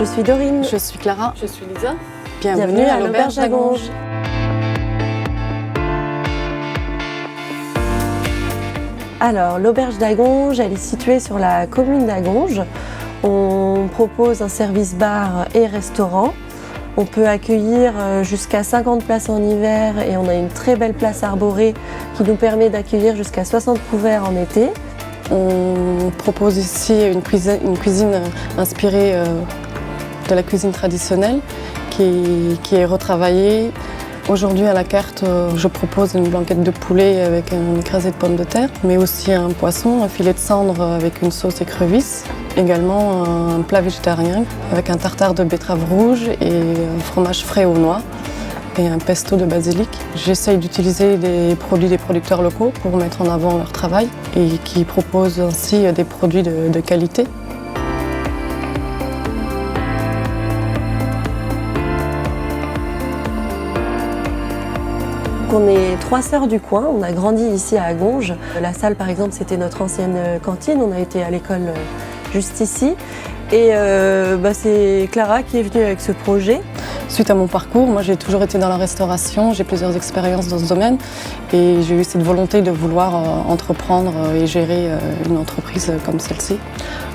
Je suis Dorine. Je suis Clara. Je suis Lisa. Bienvenue à l'Auberge d'Agonge. Alors, l'Auberge d'Agonge, elle est située sur la commune d'Agonge. On propose un service bar et restaurant. On peut accueillir jusqu'à 50 places en hiver et on a une très belle place arborée qui nous permet d'accueillir jusqu'à 60 couverts en été. On propose ici une cuisine inspirée de la cuisine traditionnelle qui est retravaillée. Aujourd'hui à la carte, je propose une blanquette de poulet avec un écrasé de pommes de terre, mais aussi un poisson, un filet de cendre avec une sauce écrevisse. Également un plat végétarien avec un tartare de betterave rouge et un fromage frais aux noix et un pesto de basilic. J'essaye d'utiliser des produits des producteurs locaux pour mettre en avant leur travail et qui proposent ainsi des produits de qualité. On est 3 sœurs du coin, on a grandi ici à Agonge. La salle par exemple c'était notre ancienne cantine, on a été à l'école juste ici. Et c'est Clara qui est venue avec ce projet. Suite à mon parcours, moi j'ai toujours été dans la restauration, j'ai plusieurs expériences dans ce domaine et j'ai eu cette volonté de vouloir entreprendre et gérer une entreprise comme celle-ci.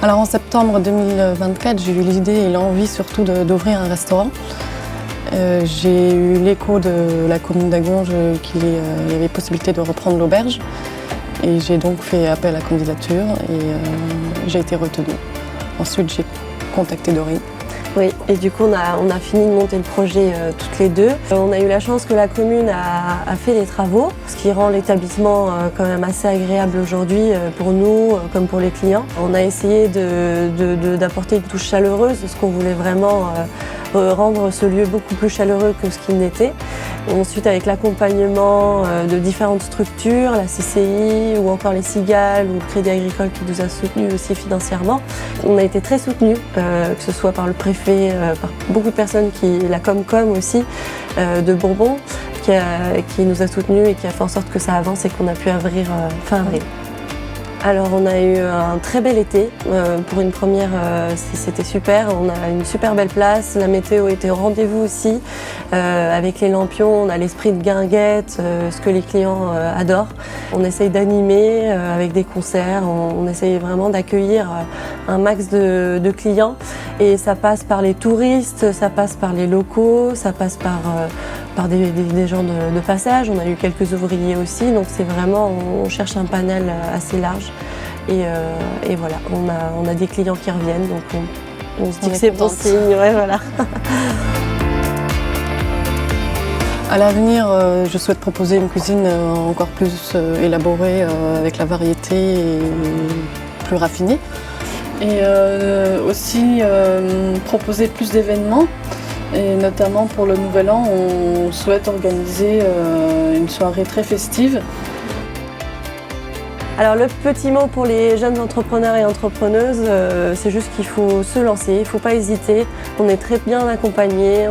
Alors en septembre 2024, j'ai eu l'idée et l'envie surtout d'ouvrir un restaurant. J'ai eu l'écho de la commune d'Agonge qu'il y avait possibilité de reprendre l'auberge et j'ai donc fait appel à la candidature et j'ai été retenue. Ensuite j'ai contacté Dorine. Oui, et du coup on a fini de monter le projet toutes les deux. On a eu la chance que la commune a fait les travaux, ce qui rend l'établissement quand même assez agréable aujourd'hui pour nous comme pour les clients. On a essayé d'apporter une touche chaleureuse, parce qu'on voulait vraiment rendre ce lieu beaucoup plus chaleureux que ce qu'il n'était. Ensuite, avec l'accompagnement de différentes structures, la CCI ou encore les Cigales ou le Crédit Agricole qui nous a soutenus aussi financièrement, on a été très soutenus, que ce soit par le préfet, par beaucoup de personnes, la Comcom aussi, de Bourbon, qui nous a soutenus et qui a fait en sorte que ça avance et qu'on a pu ouvrir fin avril. Alors on a eu un très bel été, pour une première c'était super, on a une super belle place, la météo était au rendez-vous aussi, avec les lampions on a l'esprit de guinguette, ce que les clients adorent. On essaye d'animer avec des concerts, on essaye vraiment d'accueillir un max de clients et ça passe par les touristes, ça passe par les locaux, ça passe par des gens de passage, on a eu quelques ouvriers aussi, donc c'est vraiment, on cherche un panel assez large et voilà, on a des clients qui reviennent, donc on se dit que c'est bon signe, ouais, voilà. À l'avenir, je souhaite proposer une cuisine encore plus élaborée, avec la variété et plus raffinée. Et aussi proposer plus d'événements. Et notamment pour le Nouvel An, on souhaite organiser une soirée très festive. Alors le petit mot pour les jeunes entrepreneurs et entrepreneuses, c'est juste qu'il faut se lancer, il ne faut pas hésiter. On est très bien accompagnés,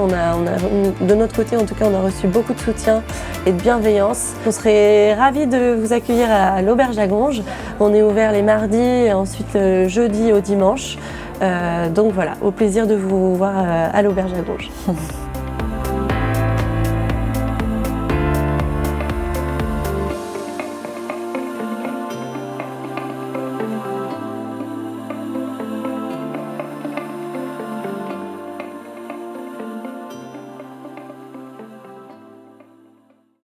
de notre côté en tout cas on a reçu beaucoup de soutien et de bienveillance. On serait ravis de vous accueillir à l'Auberge d'Agonge. On est ouvert les mardis et ensuite le jeudi au dimanche. Donc voilà, au plaisir de vous voir à l'Auberge d'Agonge.